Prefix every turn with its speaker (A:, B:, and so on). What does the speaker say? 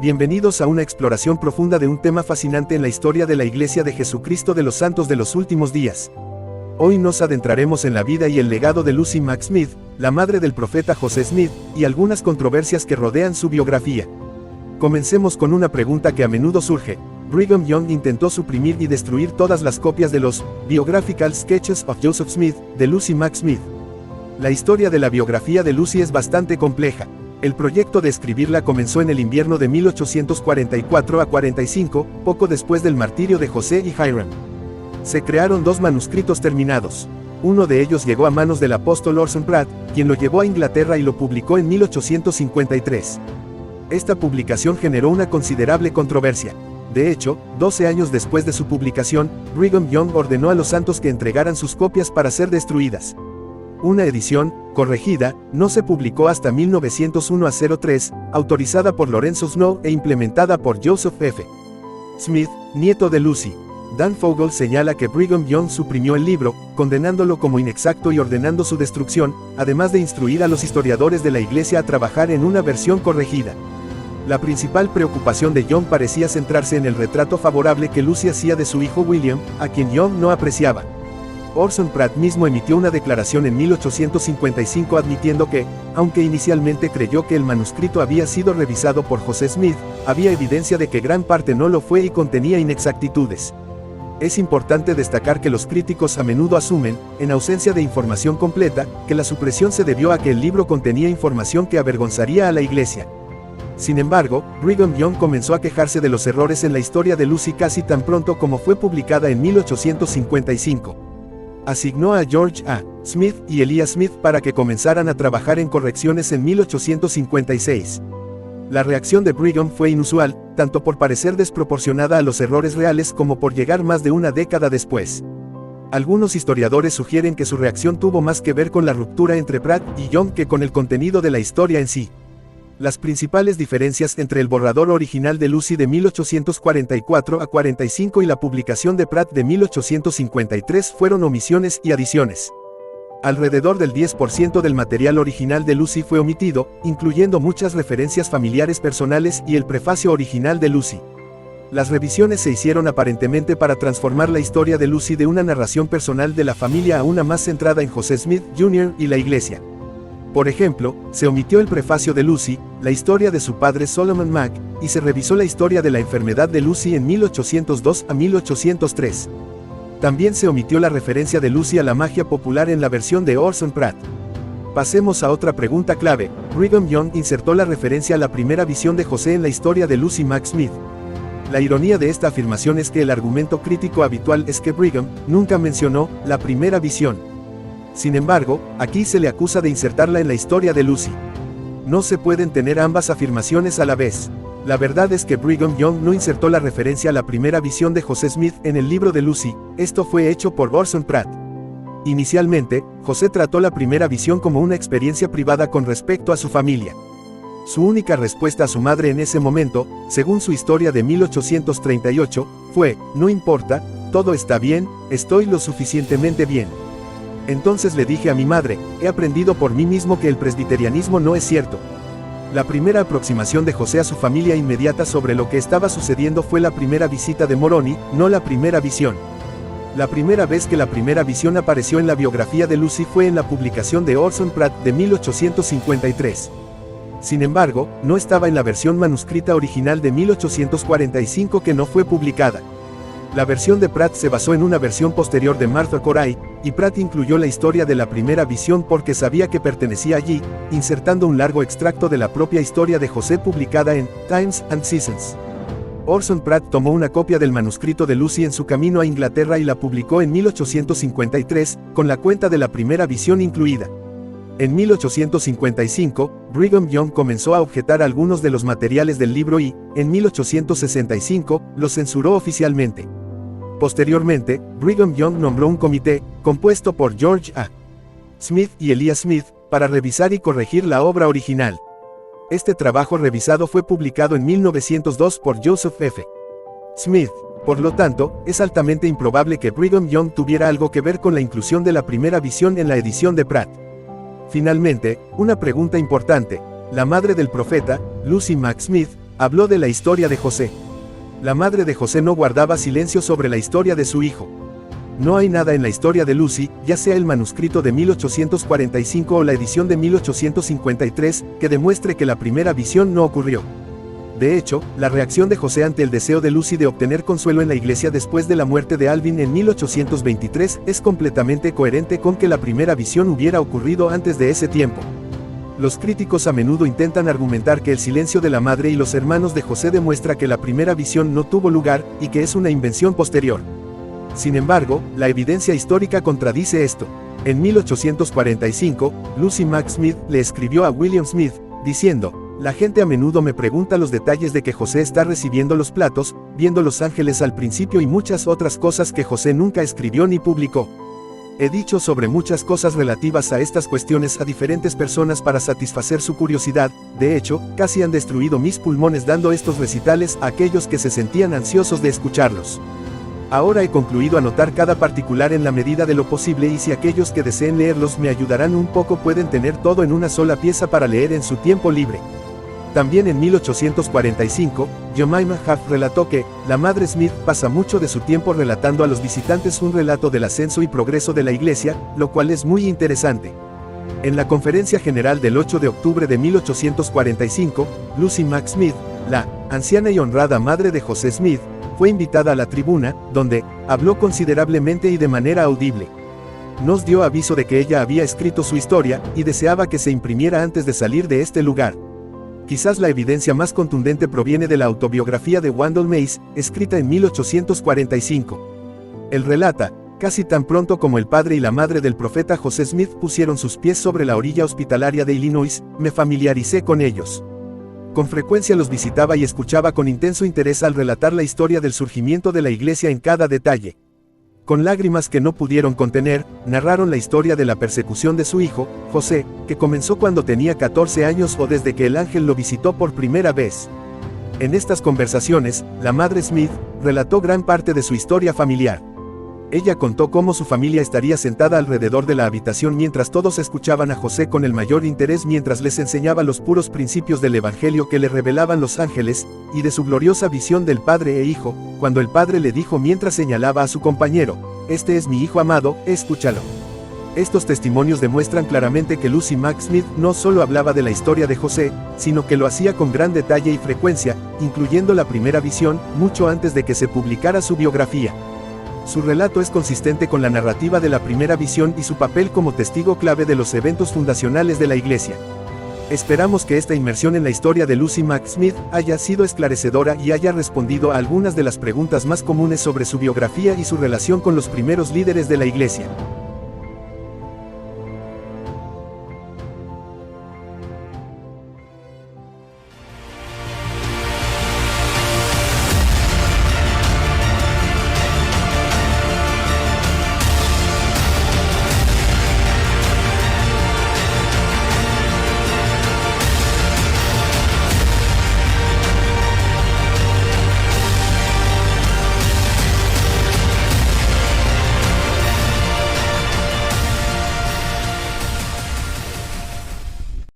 A: Bienvenidos a una exploración profunda de un tema fascinante en la historia de la Iglesia de Jesucristo de los Santos de los Últimos Días. Hoy nos adentraremos en la vida y el legado de Lucy Mack Smith, la madre del profeta José Smith, y algunas controversias que rodean su biografía. Comencemos con una pregunta que a menudo surge. Brigham Young intentó suprimir y destruir todas las copias de los Biographical Sketches of Joseph Smith, de Lucy Mack Smith. La historia de la biografía de Lucy es bastante compleja. El proyecto de escribirla comenzó en el invierno de 1844 a 45, poco después del martirio de José y Hiram. Se crearon dos manuscritos terminados. Uno de ellos llegó a manos del apóstol Orson Pratt, quien lo llevó a Inglaterra y lo publicó en 1853. Esta publicación generó una considerable controversia. De hecho, 12 años después de su publicación, Brigham Young ordenó a los santos que entregaran sus copias para ser destruidas. Una edición, corregida, no se publicó hasta 1901-03, autorizada por Lorenzo Snow e implementada por Joseph F. Smith, nieto de Lucy. Dan Fogel señala que Brigham Young suprimió el libro, condenándolo como inexacto y ordenando su destrucción, además de instruir a los historiadores de la Iglesia a trabajar en una versión corregida. La principal preocupación de Young parecía centrarse en el retrato favorable que Lucy hacía de su hijo William, a quien Young no apreciaba. Orson Pratt mismo emitió una declaración en 1855 admitiendo que, aunque inicialmente creyó que el manuscrito había sido revisado por José Smith, había evidencia de que gran parte no lo fue y contenía inexactitudes. Es importante destacar que los críticos a menudo asumen, en ausencia de información completa, que la supresión se debió a que el libro contenía información que avergonzaría a la Iglesia. Sin embargo, Brigham Young comenzó a quejarse de los errores en la historia de Lucy casi tan pronto como fue publicada en 1855. Asignó a George A. Smith y Elias Smith para que comenzaran a trabajar en correcciones en 1856. La reacción de Brigham fue inusual, tanto por parecer desproporcionada a los errores reales como por llegar más de una década después. Algunos historiadores sugieren que su reacción tuvo más que ver con la ruptura entre Pratt y Young que con el contenido de la historia en sí. Las principales diferencias entre el borrador original de Lucy de 1844 a 45 y la publicación de Pratt de 1853 fueron omisiones y adiciones. Alrededor del 10% del material original de Lucy fue omitido, incluyendo muchas referencias familiares personales y el prefacio original de Lucy. Las revisiones se hicieron aparentemente para transformar la historia de Lucy de una narración personal de la familia a una más centrada en José Smith, Jr. y la Iglesia. Por ejemplo, se omitió el prefacio de Lucy, la historia de su padre Solomon Mack, y se revisó la historia de la enfermedad de Lucy en 1802 a 1803. También se omitió la referencia de Lucy a la magia popular en la versión de Orson Pratt. Pasemos a otra pregunta clave. Brigham Young insertó la referencia a la primera visión de José en la historia de Lucy Mack Smith. La ironía de esta afirmación es que el argumento crítico habitual es que Brigham nunca mencionó la primera visión. Sin embargo, aquí se le acusa de insertarla en la historia de Lucy. No se pueden tener ambas afirmaciones a la vez. La verdad es que Brigham Young no insertó la referencia a la primera visión de José Smith en el libro de Lucy, esto fue hecho por Orson Pratt. Inicialmente, José trató la primera visión como una experiencia privada con respecto a su familia. Su única respuesta a su madre en ese momento, según su historia de 1838, fue: "No importa, todo está bien, estoy lo suficientemente bien". Entonces le dije a mi madre: "He aprendido por mí mismo que el presbiterianismo no es cierto". La primera aproximación de José a su familia inmediata sobre lo que estaba sucediendo fue la primera visita de Moroni, no la primera visión. La primera vez que la primera visión apareció en la biografía de Lucy fue en la publicación de Orson Pratt de 1853. Sin embargo, no estaba en la versión manuscrita original de 1845 que no fue publicada. La versión de Pratt se basó en una versión posterior de Martha Corey, y Pratt incluyó la historia de la primera visión porque sabía que pertenecía allí, insertando un largo extracto de la propia historia de José publicada en Times and Seasons. Orson Pratt tomó una copia del manuscrito de Lucy en su camino a Inglaterra y la publicó en 1853, con la cuenta de la primera visión incluida. En 1855, Brigham Young comenzó a objetar algunos de los materiales del libro y, en 1865, los censuró oficialmente. Posteriormente, Brigham Young nombró un comité, compuesto por George A. Smith y Elias Smith, para revisar y corregir la obra original. Este trabajo revisado fue publicado en 1902 por Joseph F. Smith. Por lo tanto, es altamente improbable que Brigham Young tuviera algo que ver con la inclusión de la primera visión en la edición de Pratt. Finalmente, una pregunta importante: la madre del profeta, Lucy Mack Smith, Habló de la historia de José. La madre de José no guardaba silencio sobre la historia de su hijo. No hay nada en la historia de Lucy, ya sea el manuscrito de 1845 o la edición de 1853, que demuestre que la primera visión no ocurrió. De hecho, la reacción de José ante el deseo de Lucy de obtener consuelo en la iglesia después de la muerte de Alvin en 1823 es completamente coherente con que la primera visión hubiera ocurrido antes de ese tiempo. Los críticos a menudo intentan argumentar que el silencio de la madre y los hermanos de José demuestra que la primera visión no tuvo lugar, y que es una invención posterior. Sin embargo, la evidencia histórica contradice esto. En 1845, Lucy Mack Smith le escribió a William Smith, diciendo: "La gente a menudo me pregunta los detalles de que José está recibiendo los platos, viendo los ángeles al principio y muchas otras cosas que José nunca escribió ni publicó. He dicho sobre muchas cosas relativas a estas cuestiones a diferentes personas para satisfacer su curiosidad, de hecho, casi han destruido mis pulmones dando estos recitales a aquellos que se sentían ansiosos de escucharlos. Ahora he concluido anotar cada particular en la medida de lo posible y si aquellos que deseen leerlos me ayudarán un poco pueden tener todo en una sola pieza para leer en su tiempo libre". También en 1845, Jemima Huff relató que, la madre Smith pasa mucho de su tiempo relatando a los visitantes un relato del ascenso y progreso de la iglesia, lo cual es muy interesante. En la conferencia general del 8 de octubre de 1845, Lucy Mack Smith, la anciana y honrada madre de José Smith, fue invitada a la tribuna, donde habló considerablemente y de manera audible. Nos dio aviso de que ella había escrito su historia, y deseaba que se imprimiera antes de salir de este lugar. Quizás la evidencia más contundente proviene de la autobiografía de Wendell Mays, escrita en 1845. Él relata: "Casi tan pronto como el padre y la madre del profeta José Smith pusieron sus pies sobre la orilla hospitalaria de Illinois, me familiaricé con ellos. Con frecuencia los visitaba y escuchaba con intenso interés al relatar la historia del surgimiento de la iglesia en cada detalle. Con lágrimas que no pudieron contener, narraron la historia de la persecución de su hijo, José, que comenzó cuando tenía 14 años o desde que el ángel lo visitó por primera vez". En estas conversaciones, la madre Smith relató gran parte de su historia familiar. Ella contó cómo su familia estaría sentada alrededor de la habitación mientras todos escuchaban a José con el mayor interés mientras les enseñaba los puros principios del evangelio que le revelaban los ángeles, y de su gloriosa visión del padre e hijo, cuando el padre le dijo mientras señalaba a su compañero: "Este es mi hijo amado, escúchalo". Estos testimonios demuestran claramente que Lucy Mack Smith no solo hablaba de la historia de José, sino que lo hacía con gran detalle y frecuencia, incluyendo la primera visión, mucho antes de que se publicara su biografía. Su relato es consistente con la narrativa de la primera visión y su papel como testigo clave de los eventos fundacionales de la iglesia. Esperamos que esta inmersión en la historia de Lucy Mack Smith haya sido esclarecedora y haya respondido a algunas de las preguntas más comunes sobre su biografía y su relación con los primeros líderes de la iglesia.